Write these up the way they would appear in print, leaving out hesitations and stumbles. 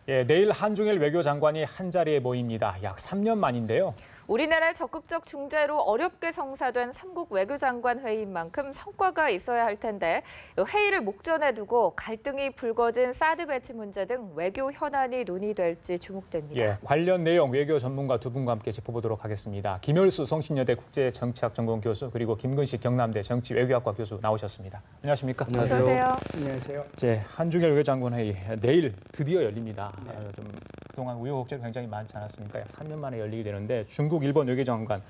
예, 내일 한중일 외교장관이 한자리에 모입니다. 약 3년 만인데요. 우리나라의 적극적 중재로 어렵게 성사된 삼국 외교장관 회의인 만큼 성과가 있어야 할 텐데 회의를 목전에 두고 갈등이 불거진 사드 배치 문제 등 외교 현안이 논의될지 주목됩니다. 예, 관련 내용 외교 전문가 두 분과 함께 짚어보도록 하겠습니다. 김효수 성신여대 국제정치학전공 교수 그리고 김근식 경남대 정치외교학과 교수 나오셨습니다. 안녕하십니까? 어서 오세요. 안녕하세요. 이제 한중일 외교장관 회의 내일 드디어 열립니다. 네. 좀 그동안 우여곡절이 굉장히 많지 않았습니까? 약 3년 만에 열리게 되는데 중국, 일본 외교장관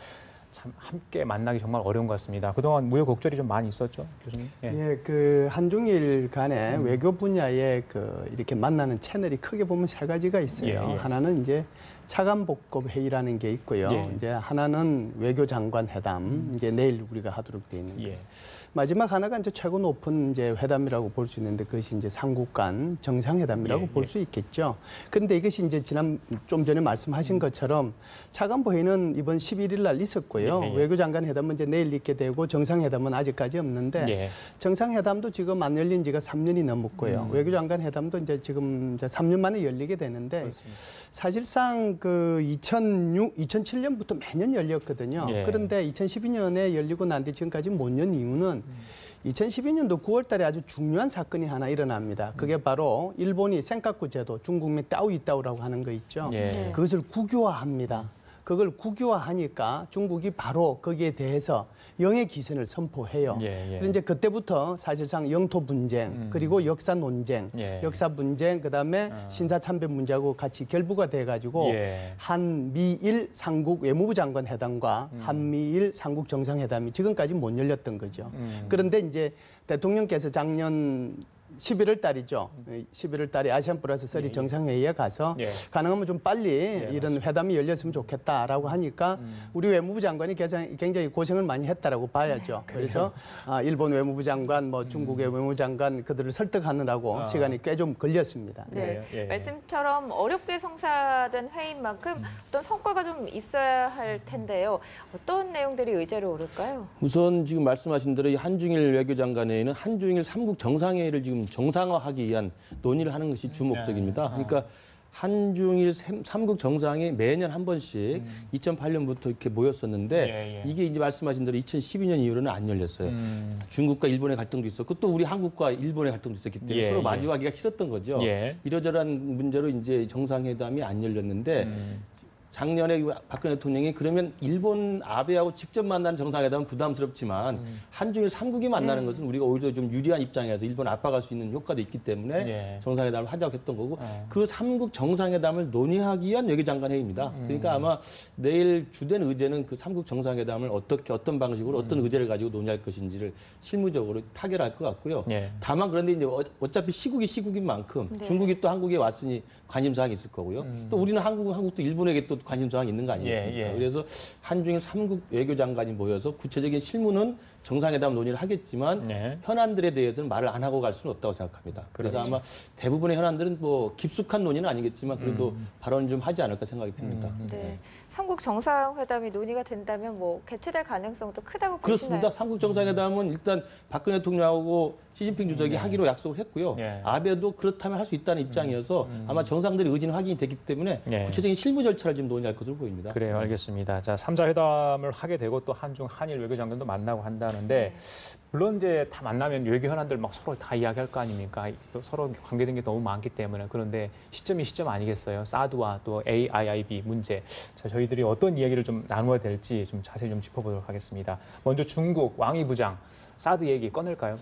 참 함께 만나기 정말 어려운 것 같습니다. 그동안 우여곡절이 좀 많이 있었죠, 교수님? 예, 그 한중일 간의 외교 분야에 이렇게 만나는 채널이 크게 보면 세 가지가 있어요. 예, 예. 하나는 이제 차관복급 회의라는 게 있고요. 예. 이제 하나는 외교장관 회담, 이제 내일 우리가 하도록 돼 있는 거예요. 예. 마지막 하나가 이제 최고 높은 이제 회담이라고 볼 수 있는데 그것이 이제 삼국 간 정상회담이라고 예, 볼 예. 수 있겠죠. 그런데 이것이 이제 좀 전에 말씀하신 것처럼 차관보 회의는 이번 11일 날 있었고요. 예, 예. 외교장관 회담은 이제 내일 있게 되고 정상회담은 아직까지 없는데 예. 정상회담도 지금 안 열린 지가 3년이 넘었고요. 외교장관 회담도 이제 지금 이제 3년 만에 열리게 되는데 그렇습니다. 사실상 그 2007년부터 매년 열렸거든요. 예. 그런데 2012년에 열리고 난 뒤 지금까지 못 연 이유는 2012년도 9월 달에 아주 중요한 사건이 하나 일어납니다. 그게 바로 일본이 센카쿠 제도, 중국의 따오이따오라고 하는 거 있죠. 예. 네. 그것을 국유화합니다. 그걸 국유화하니까 중국이 바로 거기에 대해서 영해 기선을 선포해요. 예, 예. 그래서 이제 그때부터 사실상 영토 분쟁, 그리고 역사 논쟁, 예. 역사 분쟁, 그다음에 신사참배 문제하고 같이 결부가 돼가지고 예. 한미일 삼국 외무부 장관 회담과 한미일 삼국 정상회담이 지금까지 못 열렸던 거죠. 그런데 이제 대통령께서 작년 11월 달이죠. 11월 달에 아시안 플러스 3 정상회의에 가서 예. 가능하면 좀 빨리 이런 맞습니다. 회담이 열렸으면 좋겠다라고 하니까 우리 외무부 장관이 굉장히 고생을 많이 했다라고 봐야죠. 그래서 일본 외무부 장관, 뭐 중국의 외무부 장관 그들을 설득하느라고 시간이 꽤 좀 걸렸습니다. 네. 예, 예. 말씀처럼 어렵게 성사된 회의인 만큼 어떤 성과가 좀 있어야 할 텐데요. 어떤 내용들이 의제로 오를까요? 우선 지금 말씀하신 대로 이 한중일 외교장관회의는 한중일 삼국 정상회의를 지금 정상화하기 위한 논의를 하는 것이 주 목적입니다. 그러니까 한중일 삼국 정상이 매년 한 번씩 2008년부터 이렇게 모였었는데 예, 예. 이게 이제 말씀하신 대로 2012년 이후로는 안 열렸어요. 중국과 일본의 갈등도 있었고 또 우리 한국과 일본의 갈등도 있었기 때문에 예, 서로 예. 마주하기가 싫었던 거죠. 예. 이러저러한 문제로 이제 정상회담이 안 열렸는데 작년에 박근혜 대통령이 그러면 일본 아베하고 직접 만나는 정상회담은 부담스럽지만 한중일 삼국이 만나는 것은 우리가 오히려 좀 유리한 입장에서 일본 압박할 수 있는 효과도 있기 때문에 예. 정상회담을 하자고 했던 거고 그 삼국 정상회담을 논의하기 위한 외교장관 회의입니다. 그러니까 아마 내일 주된 의제는 그 삼국 정상회담을 어떻게 어떤 방식으로 어떤 의제를 가지고 논의할 것인지를 실무적으로 타결할 것 같고요. 예. 다만 그런데 이제 어차피 시국인 만큼 네. 중국이 또 한국에 왔으니 관심사항이 있을 거고요. 또 우리는 한국도 일본에게 또 관심사항이 있는 거 아니겠습니까? 예, 예. 그래서 한중일 삼국 외교장관이 모여서 구체적인 실무는 정상회담 논의를 하겠지만 네. 현안들에 대해서는 말을 안 하고 갈 수는 없다고 생각합니다. 그래서 그렇죠. 아마 대부분의 현안들은 뭐 깊숙한 논의는 아니겠지만 그래도 발언 좀 하지 않을까 생각이 듭니다. 네. 삼국 정상회담이 논의가 된다면 뭐 개최될 가능성도 크다고 보시나요? 그렇습니다. 삼국 정상회담은 일단 박근혜 대통령하고 시진핑 주석이 하기로 약속을 했고요. 예. 아베도 그렇다면 할 수 있다는 입장이어서 아마 정상들의 의지는 확인이 됐기 때문에 예. 구체적인 실무 절차를 지금 논의할 것으로 보입니다. 그래요, 알겠습니다. 자, 3자 회담을 하게 되고 또 한중 한일 외교장관도 만나고 한다는데 물론 이제 다 만나면 외교 현안들 막 서로 다 이야기할 거 아닙니까? 또 서로 관계된 게 너무 많기 때문에 그런데 시점이 시점 아니겠어요? 사드와 또 AIIB 문제. 자, 저희들이 어떤 이야기를 좀 나누어야 될지 좀 자세히 좀 짚어보도록 하겠습니다. 먼저 중국 왕이 부장 사드 얘기 꺼낼까요?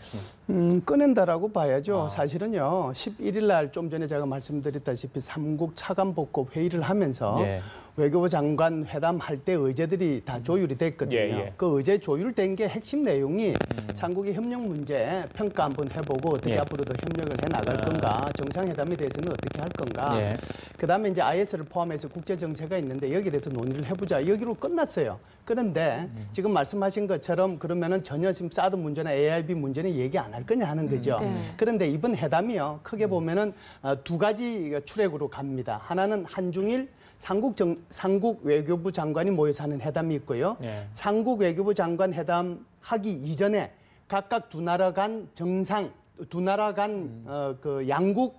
꺼낸다라고 봐야죠. 사실은요, 11일 날 좀 전에 제가 말씀드렸다시피 삼국 차관복급 회의를 하면서 예. 외교부 장관 회담할 때 의제들이 다 조율이 됐거든요. 예, 예. 그 의제 조율된 게 핵심 내용이 삼국의 협력 문제 평가 한번 해보고 어떻게 예. 앞으로도 협력을 해 나갈 건가, 정상회담에 대해서는 어떻게 할 건가. 예. 그다음에 이제 IS를 포함해서 국제 정세가 있는데 여기에 대해서 논의를 해보자. 여기로 끝났어요. 그런데 지금 말씀하신 것처럼 그러면은 전혀 지금 사드 문제나 AIB 문제는 얘기 안 할 거냐 하는 거죠. 네. 그런데 이번 회담이요, 크게 보면은 두 가지 트랙으로 갑니다. 하나는 한중일 삼국 외교부 장관이 모여서 하는 회담이 있고요. 예. 삼국 외교부 장관 회담 하기 이전에 각각 두 나라 간 그 양국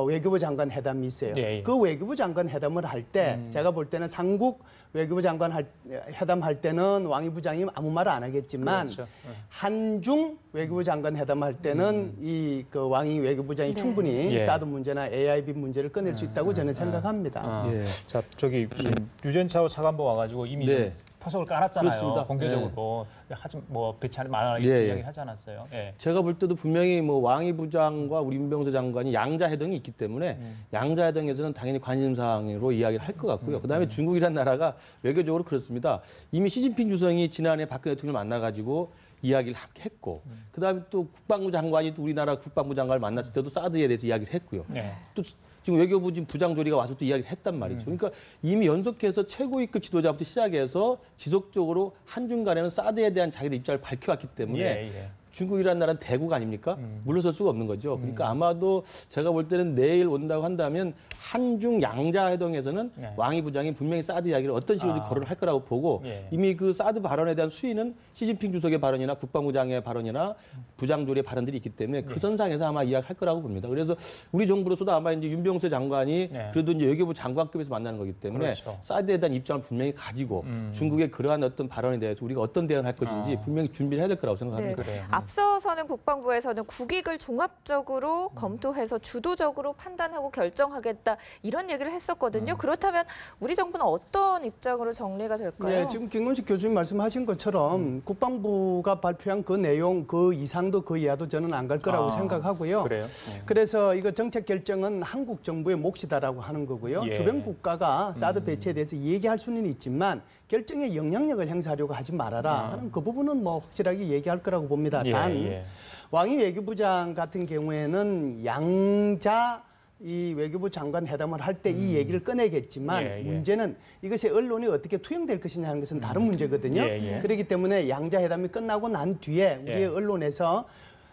외교부 장관 회담이 있어요. 예, 예. 그 외교부 장관 회담을 할 때 제가 볼 때는 삼국 외교부 장관 회담할 때는 왕이 부장이 아무 말 안 하겠지만 그렇죠. 한중 외교부 장관 회담할 때는 이 그 왕이 외교부장이 네. 충분히 예. 사드 문제나 AIB 문제를 꺼낼 수 있다고 저는 생각합니다. 아, 예. 자, 저기 지금 유전차오 차관보 와가지고 이미 네. 좀 포석을 깔았잖아요. 그렇습니다. 공개적으로 하지 뭐 배치하지 말아라 예, 예. 이야기 하지 않았어요. 예. 제가 볼 때도 분명히 뭐 왕이 부장과 우리 윤병서 장관이 양자 회동이 있기 때문에 양자 회동에서는 당연히 관심사항으로 이야기를 할 것 같고요. 그다음에 중국이라는 나라가 외교적으로 그렇습니다. 이미 시진핑 주석이 지난해 박근혜 대통령을 만나가지고 이야기를 했고, 그다음에 또 국방부 장관이 또 우리나라 국방부 장관을 만났을 때도 사드에 대해서 이야기를 했고요. 네. 또 지금 외교부 지금 부장조리가 와서 또 이야기를 했단 말이죠. 그러니까 이미 연속해서 최고위급 지도자부터 시작해서 지속적으로 한중 간에는 사드에 대한 자기들 입장을 밝혀왔기 때문에 예, 예. 중국이라는 나라는 대국 아닙니까? 물러설 수가 없는 거죠. 그러니까 아마도 제가 볼 때는 내일 온다고 한다면 한중 양자 회동에서는 네. 왕이 부장이 분명히 사드 이야기를 어떤 식으로 거론을 할 거라고 보고 예. 이미 그 사드 발언에 대한 수위는 시진핑 주석의 발언이나 국방부장의 발언이나 부장조리의 발언들이 있기 때문에 그 선상에서 아마 이야기할 거라고 봅니다. 그래서 우리 정부로서도 아마 이제 윤병세 장관이 네. 그래도 이제 외교부 장관급에서 만나는 거기 때문에 그렇죠. 사드에 대한 입장을 분명히 가지고 중국의 그러한 어떤 발언에 대해서 우리가 어떤 대응을 할 것인지 분명히 준비를 해야 될 거라고 생각합니다. 그래요. 앞서서는 국방부에서는 국익을 종합적으로 검토해서 주도적으로 판단하고 결정하겠다 이런 얘기를 했었거든요. 그렇다면 우리 정부는 어떤 입장으로 정리가 될까요? 네, 지금 김건식 교수님 말씀하신 것처럼 국방부가 발표한 그 내용, 그 이상도 그 이하도 저는 안 갈 거라고 생각하고요. 그래요? 그래서 이거 정책 결정은 한국 정부의 몫이다라고 하는 거고요. 예. 주변 국가가 사드 배치에 대해서 얘기할 수는 있지만 결정에 영향력을 행사하려고 하지 말아라 하는 그 부분은 뭐 확실하게 얘기할 거라고 봅니다. 예, 단 예. 왕이 외교부장 같은 경우에는 양자 이 외교부 장관 회담을 할 때 이 얘기를 꺼내겠지만 예, 예. 문제는 이것이 언론이 어떻게 투영될 것이냐 하는 것은 다른 문제거든요. 예, 예. 그렇기 때문에 양자 회담이 끝나고 난 뒤에 우리의 예. 언론에서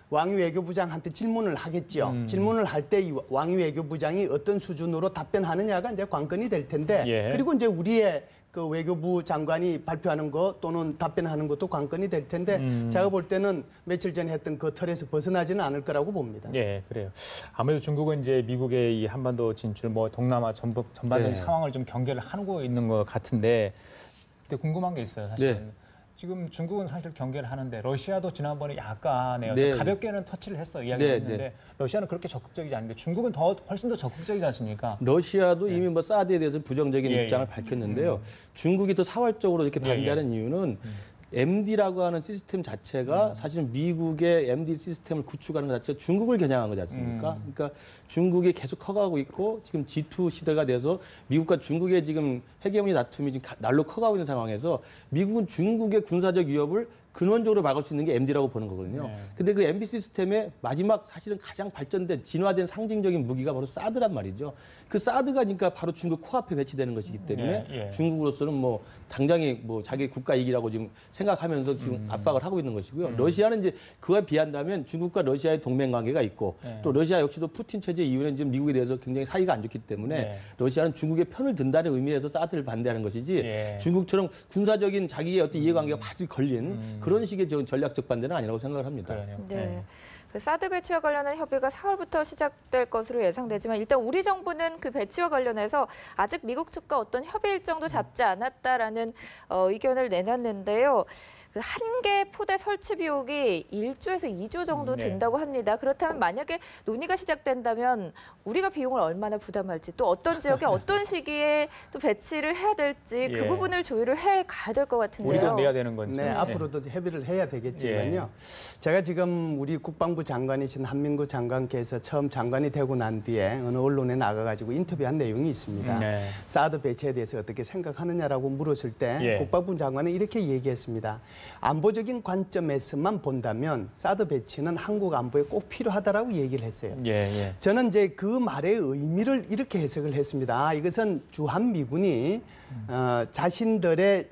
왕이 외교부장한테 질문을 하겠죠. 질문을 할 때 이 왕이 외교부장이 어떤 수준으로 답변하느냐가 이제 관건이 될 텐데 예. 그리고 이제 우리의 그 외교부 장관이 발표하는 거 또는 답변하는 것도 관건이 될 텐데 제가 볼 때는 며칠 전에 했던 그 틀에서 벗어나지는 않을 거라고 봅니다. 예, 그래요. 아무래도 중국은 이제 미국의 이 한반도 진출, 뭐 동남아 전반적인 네. 상황을 좀 경계를 하고 있는 것 같은데, 근데 궁금한 게 있어요, 사실은. 네. 지금 중국은 사실 경계를 하는데 러시아도 지난번에 약간의 네. 가볍게는 터치를 이야기했는데 네. 러시아는 그렇게 적극적이지 않은데 중국은 훨씬 더 적극적이지 않습니까? 러시아도 이미 뭐 사드에 대해서 부정적인 예, 입장을 예. 밝혔는데요. 중국이 더 사활적으로 이렇게 예, 반대하는 이유는 MD라고 하는 시스템 자체가 사실은 미국의 MD 시스템을 구축하는 것 자체가 중국을 겨냥한 거지 않습니까? 그러니까 중국이 계속 커가고 있고 지금 G2 시대가 돼서 미국과 중국의 지금 헤게모니 다툼이 지금 날로 커가고 있는 상황에서 미국은 중국의 군사적 위협을 근원적으로 막을 수 있는 게 MD라고 보는 거거든요. 네. 근데 그 MD 시스템의 마지막 사실은 가장 발전된 진화된 상징적인 무기가 바로 사드란 말이죠. 그 사드가 그러니까 바로 중국 코앞에 배치되는 것이기 때문에 예, 예. 중국으로서는 뭐 당장에 뭐 자기 국가 이익이라고 지금 생각하면서 지금 압박을 하고 있는 것이고요. 러시아는 이제 그와 비한다면 중국과 러시아의 동맹 관계가 있고 네. 또 러시아 역시도 푸틴 체제 이후에는 지금 미국에 대해서 굉장히 사이가 안 좋기 때문에 네. 러시아는 중국의 편을 든다는 의미에서 사드를 반대하는 것이지 예. 중국처럼 군사적인 자기의 어떤 이해관계가 바로 걸린 그런 식의 전략적 반대는 아니라고 생각을 합니다. 그러네요. 네. 그 사드 배치와 관련한 협의가 4월부터 시작될 것으로 예상되지만 일단 우리 정부는 그 배치와 관련해서 아직 미국 측과 어떤 협의 일정도 잡지 않았다라는 의견을 내놨는데요. 그 한 개 포대 설치 비용이 1조에서 2조 정도 네. 든다고 합니다. 그렇다면 만약에 논의가 시작된다면 우리가 비용을 얼마나 부담할지 또 어떤 지역에 어떤 시기에 또 배치를 해야 될지 그 예. 부분을 조율을 해 가야 될 것 같은데요. 우리도 내야 되는 건지. 네, 예. 앞으로도 협의를 해야 되겠지만요. 제가 지금 우리 국방부 장관이신 한민구 장관께서 처음 장관이 되고 난 뒤에 어느 언론에 나가가지고 인터뷰한 내용이 있습니다. 네. 사드 배치에 대해서 어떻게 생각하느냐라고 물었을 때 예. 국방부 장관은 이렇게 얘기했습니다. 안보적인 관점에서만 본다면 사드 배치는 한국 안보에 꼭 필요하다라고 얘기를 했어요. 예, 예. 저는 이제 그 말의 의미를 이렇게 해석을 했습니다. 아, 이것은 주한미군이 자신들의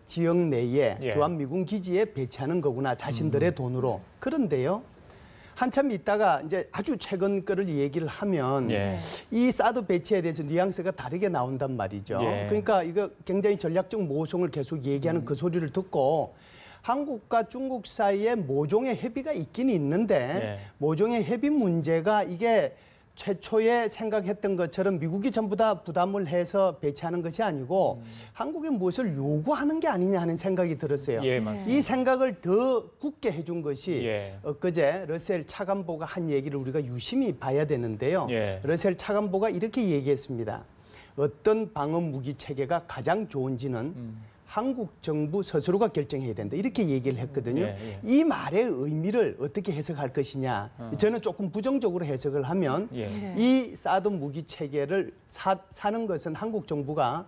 지역 내에 예. 주한미군 기지에 배치하는 거구나. 자신들의 돈으로. 그런데요. 한참 있다가 이제 아주 최근 거를 얘기를 하면 예. 이 사드 배치에 대해서 뉘앙스가 다르게 나온단 말이죠. 예. 그러니까 이거 굉장히 전략적 모성을 계속 얘기하는 그 소리를 듣고 한국과 중국 사이에 모종의 협의가 있긴 있는데 예. 모종의 협의 문제가 이게 최초에 생각했던 것처럼 미국이 전부 다 부담을 해서 배치하는 것이 아니고 한국에 무엇을 요구하는 게 아니냐 하는 생각이 들었어요. 예, 맞습니다. 이 생각을 더 굳게 해준 것이 예. 엊그제 러셀 차관보가 한 얘기를 우리가 유심히 봐야 되는데요. 예. 러셀 차관보가 이렇게 얘기했습니다. 어떤 방어 무기 체계가 가장 좋은지는 한국 정부 스스로가 결정해야 된다. 이렇게 얘기를 했거든요. 예, 예. 이 말의 의미를 어떻게 해석할 것이냐. 저는 조금 부정적으로 해석을 하면 예. 이 사드 무기 체계를 사는 것은 한국 정부가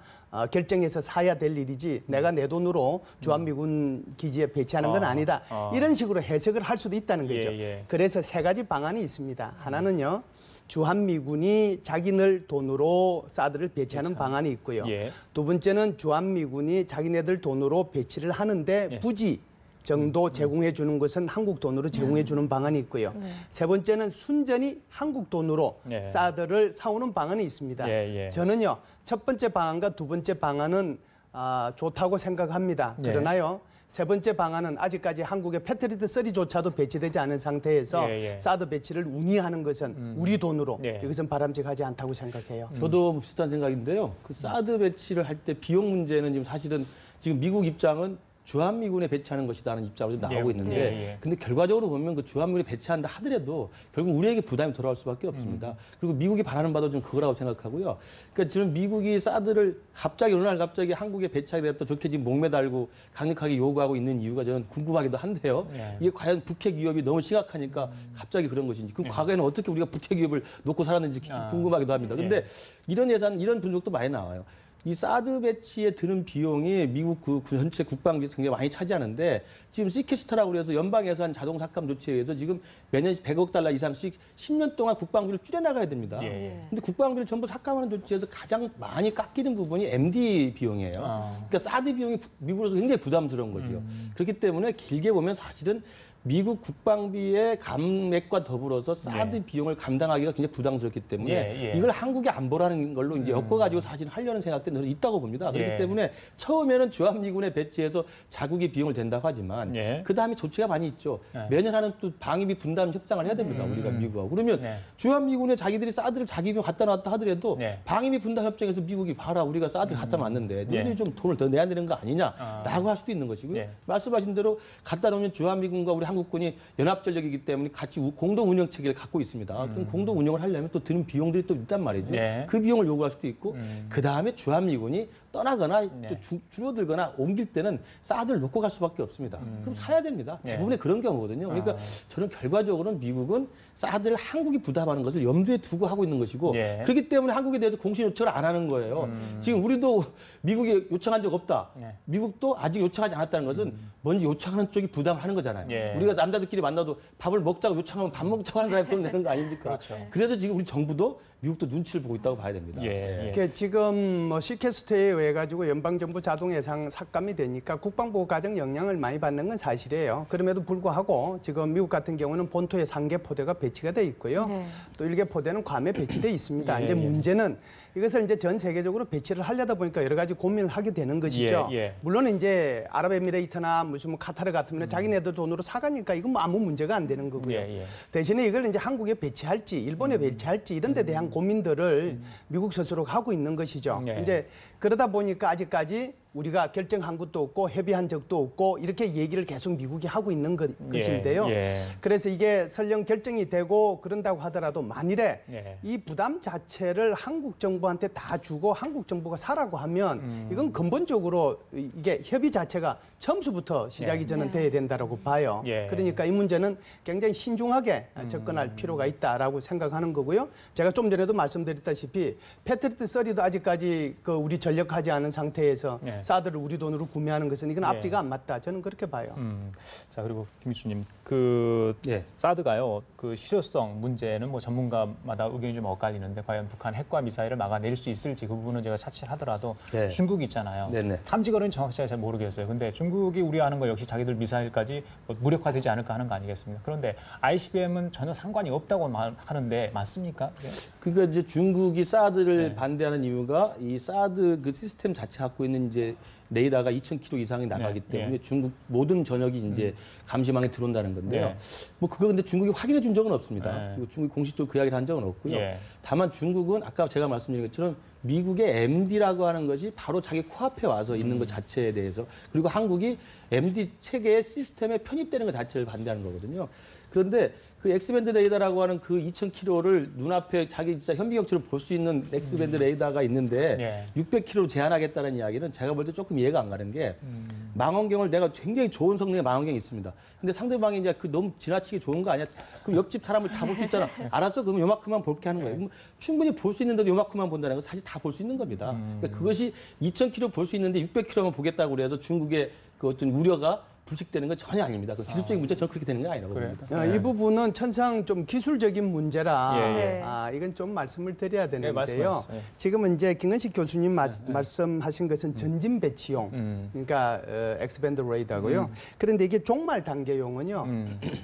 결정해서 사야 될 일이지 내가 내 돈으로 주한미군 기지에 배치하는 건 아니다. 이런 식으로 해석을 할 수도 있다는 거죠. 예, 예. 그래서 세 가지 방안이 있습니다. 하나는요. 주한미군이 자기네 돈으로 사드를 배치하는 방안이 있고요. 예. 두 번째는 주한미군이 자기네들 돈으로 배치를 하는데 예. 부지 정도 제공해 주는 것은 한국 돈으로 제공해 주는 방안이 있고요. 세 번째는 순전히 한국 돈으로 예. 사드를 사오는 방안이 있습니다. 예, 예. 저는요. 첫 번째 방안과 두 번째 방안은 좋다고 생각합니다. 예. 그러나요. 세 번째 방안은 아직까지 한국에 패트리트 3조차도 배치되지 않은 상태에서 예, 예. 사드 배치를 운의하는 것은 우리 돈으로 예. 이것은 바람직하지 않다고 생각해요. 저도 비슷한 생각인데요. 그 사드 배치를 할 때 비용 문제는 지금 사실은 지금 미국 입장은 주한미군에 배치하는 것이라는 입장으로 나오고 예, 있는데 예, 예. 근데 결과적으로 보면 그 주한미군에 배치한다 하더라도 결국 우리에게 부담이 돌아올 수밖에 없습니다. 그리고 미국이 바라는 바도 좀 그거라고 생각하고요. 그러니까 지금 미국이 사드를 갑자기 어느 날 갑자기 한국에 배치하게 됐다 좋게 지금 목매달고 강력하게 요구하고 있는 이유가 저는 궁금하기도 한데요. 예. 이게 과연 북핵 위협이 너무 심각하니까 갑자기 그런 것인지 그럼 과거에는 어떻게 우리가 북핵 위협을 놓고 살았는지 궁금하기도 합니다. 근데 이런 예산, 이런 분석도 많이 나와요. 이 사드 배치에 드는 비용이 미국 그 전체 국방비에서 굉장히 많이 차지하는데 지금 시캐스터라고 그래서 연방 예산 자동 삭감 조치에 의해서 지금 매년 100억 달러 이상씩 10년 동안 국방비를 줄여나가야 됩니다. 예. 근데 국방비를 전부 삭감하는 조치에서 가장 많이 깎이는 부분이 MD 비용이에요. 그러니까 사드 비용이 미국으로서 굉장히 부담스러운 거죠. 그렇기 때문에 길게 보면 사실은 미국 국방비의 감액과 더불어서 사드 비용을 감당하기가 굉장히 부담스럽기 때문에 예, 예. 이걸 한국에 안보라는 걸로 이제 엮어가지고 사실 하려는 생각들은 저는 있다고 봅니다. 그렇기 예. 때문에 처음에는 주한미군에 배치해서 자국의 비용을 댄다고 하지만 예. 그 다음에 조치가 많이 있죠. 예. 매년 하는 또 방위비 분담 협상을 해야 됩니다. 우리가 미국하고. 그러면 네. 주한미군에 자기들이 사드를 자기 비용 갖다 놨다 하더라도 네. 방위비 분담 협정에서 미국이 봐라 우리가 사드 갖다 놨는데 너희들이 예. 좀 돈을 더 내야 되는 거 아니냐라고 할 수도 있는 것이고요. 예. 말씀하신 대로 갖다 놓으면 주한미군과 우리 한국군이 연합전력이기 때문에 같이 공동 운영 체계를 갖고 있습니다. 그럼 공동 운영을 하려면 또 드는 비용들이 또 있단 말이죠. 네. 그 비용을 요구할 수도 있고 그 다음에 주한미군이 떠나거나 네. 줄어들거나 옮길 때는 사드를 놓고 갈 수밖에 없습니다. 그럼 사야 됩니다. 네. 대부분의 그런 경우거든요. 그러니까 저는 결과적으로는 미국은 사드를 한국이 부담하는 것을 염두에 두고 하고 있는 것이고 네. 그렇기 때문에 한국에 대해서 공식 요청을 안 하는 거예요. 지금 우리도 미국에 요청한 적 없다. 네. 미국도 아직 요청하지 않았다는 것은 먼저 요청하는 쪽이 부담을 하는 거잖아요. 예. 우리가 남자들끼리 만나도 밥을 먹자고 요청하면 밥 먹자고 하는 사람이 돈 내는 거 아닙니까? 그렇죠. 그래서 지금 우리 정부도 미국도 눈치를 보고 있다고 봐야 됩니다. 예. 이렇게 지금 뭐 시캐스트에 의해 가지고 연방정부 자동 예산 삭감이 되니까 국방부 가정 영향을 많이 받는 건 사실이에요. 그럼에도 불구하고 지금 미국 같은 경우는 본토에 3개 포대가 배치가 돼 있고요. 네. 또 1개 포대는 괌에 배치돼 있습니다. 예, 이제 예. 문제는 이것을 이제 전 세계적으로 배치를 하려다 보니까 여러 가지 고민을 하게 되는 것이죠. 예, 예. 물론 이제 아랍에미레이트나 무슨 뭐 카타르 같으면 자기네들 돈으로 사가니까 이건 뭐 아무 문제가 안 되는 거고요. 예, 예. 대신에 이걸 이제 한국에 배치할지 일본에 배치할지 이런 데 대한 고민들을 미국 스스로 하고 있는 것이죠. 예. 이제 그러다 보니까 아직까지 우리가 결정한 것도 없고 협의한 적도 없고 이렇게 얘기를 계속 미국이 하고 있는 것인데요. 예. 그래서 이게 설령 결정이 되고 그런다고 하더라도 만일에 예. 이 부담 자체를 한국 정부한테 다 주고 한국 정부가 사라고 하면 이건 근본적으로 이게 협의 자체가 처음부터 시작이 저는 네. 돼야 된다라고 봐요. 예. 그러니까 이 문제는 굉장히 신중하게 접근할 필요가 있다라고 생각하는 거고요. 제가 좀 전에도 말씀드렸다시피 패트리트 3도 아직까지 그 우리 전력하지 않은 상태에서 예. 사드를 우리 돈으로 구매하는 것은 이건 예. 앞뒤가 안 맞다. 저는 그렇게 봐요. 자 그리고 김 교수님 그 예. 사드가요 그 실효성 문제는 뭐 전문가마다 의견이 좀 엇갈리는데 과연 북한 핵과 미사일을 막아낼 수 있을지 그 부분은 제가 차치하더라도 네. 중국이 있잖아요. 네네. 탐지거리는 정확히 잘 모르겠어요. 근데 중국이 우려하는 거 역시 자기들 미사일까지 뭐 무력화되지 않을까 하는 거 아니겠습니까? 그런데 ICBM은 전혀 상관이 없다고 하는데 맞습니까? 예. 그러니까 이제 중국이 사드를 네. 반대하는 이유가 이 사드 그 시스템 자체 갖고 있는 이제 이제 레이더가 2,000km 이상이 나가기 때문에 중국 모든 전역이 이제 감시망에 들어온다는 건데요. 뭐 그거 근데 중국이 확인해 준 적은 없습니다. 그리고 중국이 공식적으로 그 이야기를 한 적은 없고요. 다만 중국은 아까 제가 말씀드린 것처럼 미국의 MD라고 하는 것이 바로 자기 코앞에 와서 있는 것 자체에 대해서 그리고 한국이 MD 체계의 시스템에 편입되는 것 자체를 반대하는 거거든요. 그런데 그 엑스밴드 레이더라고 하는 그 2,000km를 눈앞에 자기 진짜 현미경처럼 볼 수 있는 엑스밴드 레이더가 있는데 600km로 제한하겠다는 이야기는 제가 볼 때 조금 이해가 안 가는 게 망원경을 내가 굉장히 좋은 성능의 망원경이 있습니다. 근데 상대방이 이제 그 너무 지나치게 좋은 거 아니야? 그럼 옆집 사람을 다 볼 수 있잖아. 알았어? 그럼 요만큼만 볼게 하는 거예요. 그럼 충분히 볼 수 있는데도 요만큼만 본다는 건 사실 다 볼 수 있는 겁니다. 그러니까 그것이 2,000km 볼 수 있는데 600km만 보겠다고 그래서 중국의 그 어떤 우려가 불식되는 건 전혀 아닙니다. 그 기술적인 문제 저는 그렇게 되는 건 아니라고 봅니다. 이 부분은 천상 좀 기술적인 문제라 네. 이건 좀 말씀을 드려야 되는데요. 말씀하세요. 지금은 이제 김건식 교수님 말씀하신 것은 전진 배치용, 그러니까 엑스밴드 레이더고요. 그런데 이게 종말 단계용은요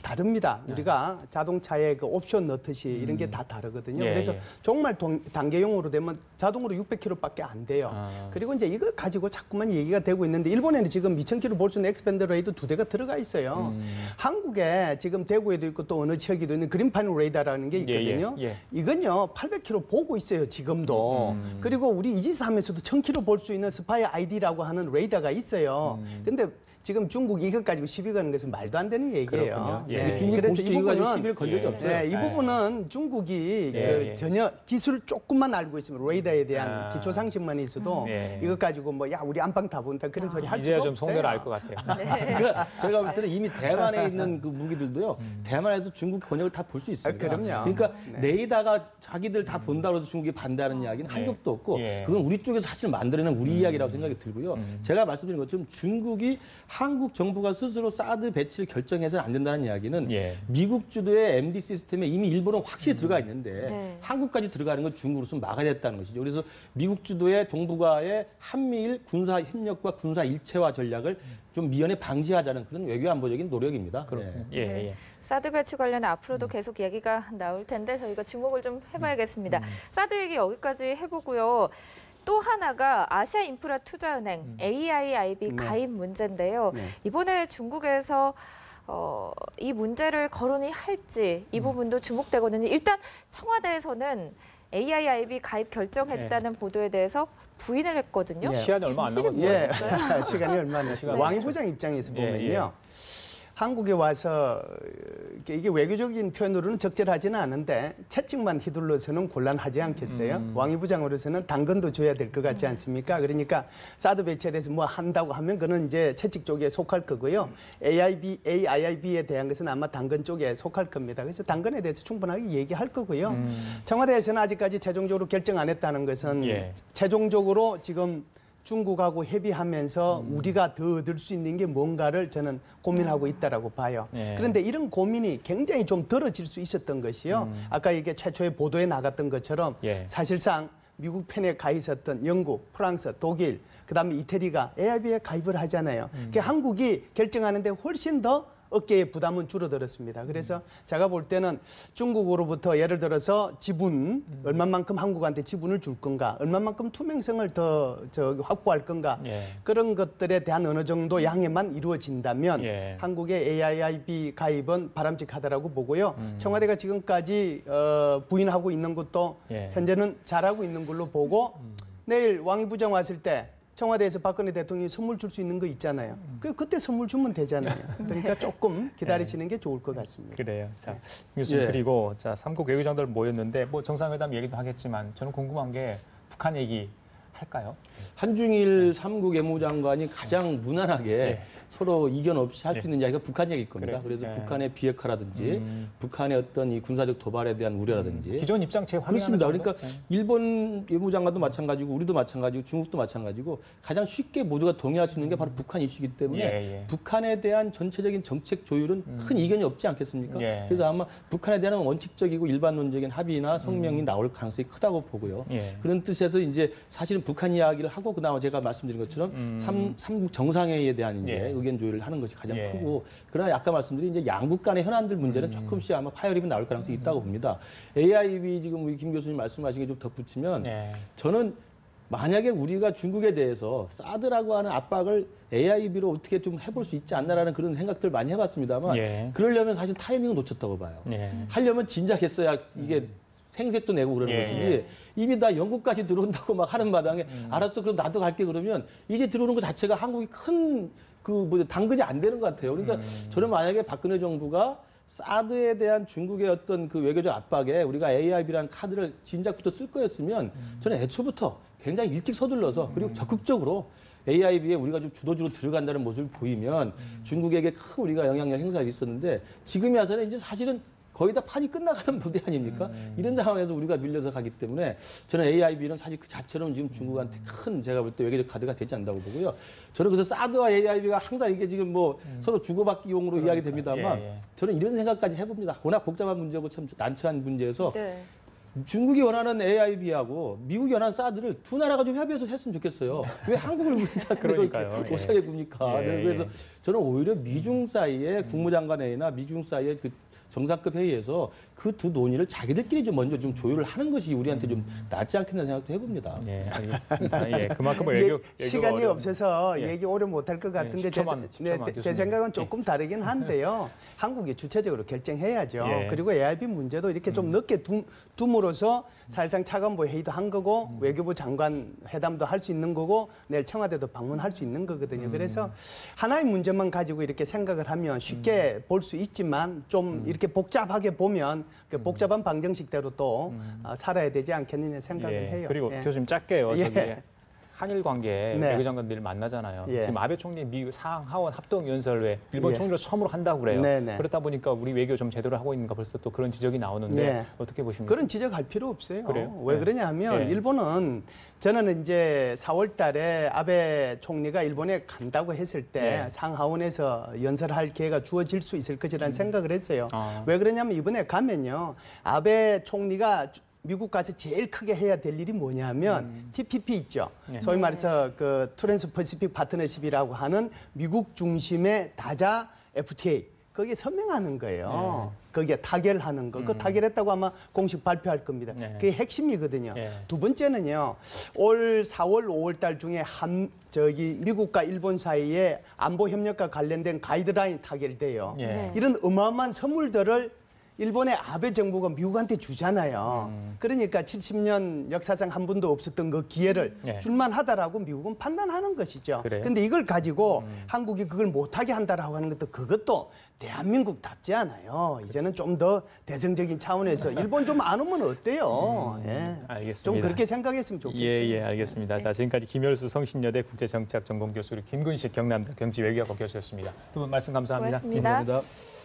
다릅니다. 우리가 자동차에 그 옵션 넣듯이 이런 게 다 다르거든요. 그래서 종말 단계용으로 되면 자동으로 600km밖에 안 돼요. 그리고 이제 이거 가지고 자꾸만 얘기가 되고 있는데 일본에는 지금 2,000km 볼 수 있는 엑스밴드 레이더 2대가 들어가 있어요. 한국에 지금 대구에도 있고 또 어느 지역에도 있는 그린파인 레이더라는 게 있거든요. 이건요 800km 보고 있어요 지금도. 그리고 우리 이지스함에서도 1,000km 볼 수 있는 스파이 아이디라고 하는 레이더가 있어요. 근데 지금 중국 이것 가지고 시비 거는 것은 말도 안 되는 얘기예요. 중국이 공식적으로 이거 가지고 시비를 건 적이 없어요. 이 부분은 중국이 전혀 기술 조금만 알고 있으면 레이더에 대한 기초 상식만 있어도 이것 가지고 뭐 야 우리 안방 다 본다 그런 소리 할 수가 이제야 없어요. 좀 속내를 알 것 같아요. 그러니까 제가 볼 때는 이미 대만에 있는 그 무기들도요. 대만에서 중국 번역을 다 볼 수 있습니다. 그럼요. 그러니까 레이더가 자기들 다 본다고 해서 중국이 반대하는 이야기는 한 격도 없고 그건 우리 쪽에서 사실 만들어낸 우리 이야기라고 생각이 들고요. 제가 말씀드린 것처럼 중국이 한국 정부가 스스로 사드 배치를 결정해서는 안 된다는 이야기는 미국 주도의 MD 시스템에 이미 일본은 확실히 들어가 있는데 한국까지 들어가는 건 중국으로서 막아야 됐다는 것이죠. 그래서 미국 주도의 동북아의 한미일 군사 협력과 군사 일체화 전략을 좀 미연에 방지하자는 그런 외교 안보적인 노력입니다. 사드 배치 관련해 앞으로도 계속 얘기가 나올 텐데 저희가 주목을 좀 해봐야겠습니다. 사드 얘기 여기까지 해보고요. 또 하나가 아시아인프라투자은행 AIIB 가입 문제인데요. 이번에 중국에서 이 문제를 거론이 할지 이 부분도 주목되거든요. 일단 청와대에서는 AIIB 가입 결정했다는 보도에 대해서 부인을 했거든요. 시간이 얼마 안 남았어요. 시간이 얼마 안 남았어요. 왕이 부장 입장에서 보면요. 한국에 와서 이게 외교적인 표현으로는 적절하지는 않은데 채찍만 휘둘러서는 곤란하지 않겠어요? 왕이 부장으로서는 당근도 줘야 될 것 같지 않습니까? 그러니까 사드 배치에 대해서 뭐 한다고 하면 그는 이제 채찍 쪽에 속할 거고요. AIIB에 대한 것은 아마 당근 쪽에 속할 겁니다. 그래서 당근에 대해서 충분하게 얘기할 거고요. 청와대에서는 아직까지 최종적으로 결정 안 했다는 것은 최종적으로 지금 중국하고 협의하면서 우리가 더 얻을 수 있는 게 뭔가를 저는 고민하고 있다라고 봐요. 그런데 이런 고민이 굉장히 좀 덜어질 수 있었던 것이요. 아까 이게 최초의 보도에 나갔던 것처럼 사실상 미국 편에 가 있었던 영국, 프랑스, 독일, 그다음에 이태리가 AIIB에 가입을 하잖아요. 그러니까 한국이 결정하는데 훨씬 더 어깨의 부담은 줄어들었습니다. 그래서 제가 볼 때는 중국으로부터 예를 들어서 지분, 얼마만큼 한국한테 지분을 줄 건가, 얼마만큼 투명성을 더 확보할 건가, 그런 것들에 대한 어느 정도 양해만 이루어진다면 한국의 AIIB 가입은 바람직하다라고 보고요. 청와대가 지금까지 부인하고 있는 것도 현재는 잘하고 있는 걸로 보고 내일 왕이 부장 왔을 때 청와대에서 박근혜 대통령이 선물 줄 수 있는 거 있잖아요. 그때 선물 주면 되잖아요. 그러니까 조금 기다리시는 게 좋을 것 같습니다. 그래요. 자, 교수님 그리고 자, 3국 외교장들 모였는데 뭐 정상회담 얘기도 하겠지만 저는 궁금한 게 북한 얘기 할까요? 한중일 3국 외무장관이 가장 무난하게 서로 이견 없이 할 수 있는 이야기가 북한 얘기일 겁니다. 그래서 북한의 비핵화라든지 북한의 어떤 이 군사적 도발에 대한 우려라든지 기존 입장체 확인하는 그렇습니다. 정도? 그러니까 일본 외무장관도 마찬가지고 우리도 마찬가지고 중국도 마찬가지고 가장 쉽게 모두가 동의할 수 있는 게 바로 북한 이슈이기 때문에 북한에 대한 전체적인 정책 조율은 큰 이견이 없지 않겠습니까? 그래서 아마 북한에 대한 원칙적이고 일반론적인 합의나 성명이 나올 가능성이 크다고 보고요. 그런 뜻에서 이제 사실은 북한 이야기를 하고 그다음에 제가 말씀드린 것처럼 삼국 정상회의에 대한 이제 의견 조율을 하는 것이 가장 크고 그러나 아까 말씀드린 이제 양국 간의 현안들 문제는 조금씩 아마 파열음이 나올 가능성이 있다고 봅니다. AIIB 지금 우리 김 교수님 말씀하신 게 좀 덧붙이면 저는 만약에 우리가 중국에 대해서 사드라고 하는 압박을 AIB로 어떻게 좀 해볼 수 있지 않나라는 그런 생각들 많이 해봤습니다만 예. 그러려면 사실 타이밍을 놓쳤다고 봐요. 예. 하려면 진작 했어야 이게 생색도 내고 그러는 예, 것이지 예. 이미 나 영국까지 들어온다고 막 하는 마당에 알았어 그럼 나도 갈게 그러면 이제 들어오는 것 자체가 한국이 큰 당근이 안 되는 것 같아요. 그러니까 저는 만약에 박근혜 정부가 사드에 대한 중국의 어떤 그 외교적 압박에 우리가 AIB라는 카드를 진작부터 쓸 거였으면 저는 애초부터 굉장히 일찍 서둘러서 그리고 적극적으로 AIB에 우리가 좀 주도적으로 들어간다는 모습을 보이면 중국에게 큰 우리가 영향력 행사가 있었는데 지금이 와서는 이제 사실은 거의 다 판이 끝나가는 무대 아닙니까? 이런 상황에서 우리가 밀려서 가기 때문에 저는 AIB는 사실 그 자체로는 지금 중국한테 큰 제가 볼 때 외교적 카드가 되지 않는다고 보고요. 저는 그래서 사드와 AIB가 항상 이게 지금 뭐 서로 주고받기용으로 이야기 됩니다만 예, 예. 저는 이런 생각까지 해봅니다. 워낙 복잡한 문제고 참 난처한 문제에서 네. 중국이 원하는 AIB하고 미국이 원하는 사드를 두 나라가 좀 협의해서 했으면 좋겠어요. 왜 한국을 위해서 그러니까요. 못 사게 굽니까? 예, 그래서 예. 저는 오히려 미중 사이에 국무장관회의나 미중 사이에 그 정상급 회의에서 그 두 논의를 자기들끼리 좀 먼저 좀 조율을 하는 것이 우리한테 좀 낫지 않겠나 생각도 해봅니다. 예, 알겠습니다. 예, 그만큼 뭐 이게 외교가 시간이 어려운- 없어서 예. 얘기 오래 못할 것 같은데 10초만, 제 10초만 제 교수님. 생각은 조금 다르긴 한데요. 한국이 주체적으로 결정해야죠. 예. 그리고 AIB 문제도 이렇게 좀 늦게 둠으로써 사실상 차관보 회의도 한 거고 외교부 장관 회담도 할 수 있는 거고 내일 청와대도 방문할 수 있는 거거든요. 그래서 하나의 문제만 가지고 이렇게 생각을 하면 쉽게 볼 수 있지만 좀 이렇게 복잡하게 보면 그 복잡한 방정식대로 또 살아야 되지 않겠느냐 생각을 예, 해요. 그리고 예. 교수님 짧게요. 예. 저기 한일 관계 네. 외교장관들 만나잖아요. 예. 지금 아베 총리 미국 상하원 합동연설회 일본 예. 총리로 처음으로 한다고 그래요. 네네. 그렇다 보니까 우리 외교 좀 제대로 하고 있는가 벌써 또 그런 지적이 나오는데 네. 어떻게 보십니까? 그런 지적할 필요 없어요. 그래요? 왜 네. 그러냐면 네. 일본은 저는 이제 4월 달에 아베 총리가 일본에 간다고 했을 때 네. 상하원에서 연설할 기회가 주어질 수 있을 것이라는 생각을 했어요. 아. 왜 그러냐면 이번에 가면요. 아베 총리가 미국 가서 제일 크게 해야 될 일이 뭐냐면 TPP 있죠. 네. 소위 말해서 그 트랜스 퍼시픽 파트너십이라고 하는 미국 중심의 다자 FTA 거기에 서명하는 거예요. 거기에 타결하는 거. 그 타결했다고 아마 공식 발표할 겁니다. 네. 그게 핵심이거든요. 네. 두 번째는요. 올 4월, 5월 달 중에 미국과 일본 사이에 안보 협력과 관련된 가이드라인 타결돼요. 예. 네. 이런 어마어마한 선물들을 일본의 아베 정부가 미국한테 주잖아요. 그러니까 70년 역사상 한 번도 없었던 그 기회를 네. 줄만 하다라고 미국은 판단하는 것이죠. 그래요? 근데 이걸 가지고 한국이 그걸 못하게 한다라고 하는 것도 그것도 대한민국답지 않아요. 이제는 좀 더 대승적인 차원에서 일본 좀 안 오면 어때요? 예. 알겠습니다. 좀 그렇게 생각했으면 좋겠어요. 예, 알겠습니다. 자, 지금까지 김열수 성신여대 국제정치학 전공교수 김근식 경남대 경치외교학과 교수였습니다. 두 분 말씀 감사합니다. 고맙습니다. 감사합니다.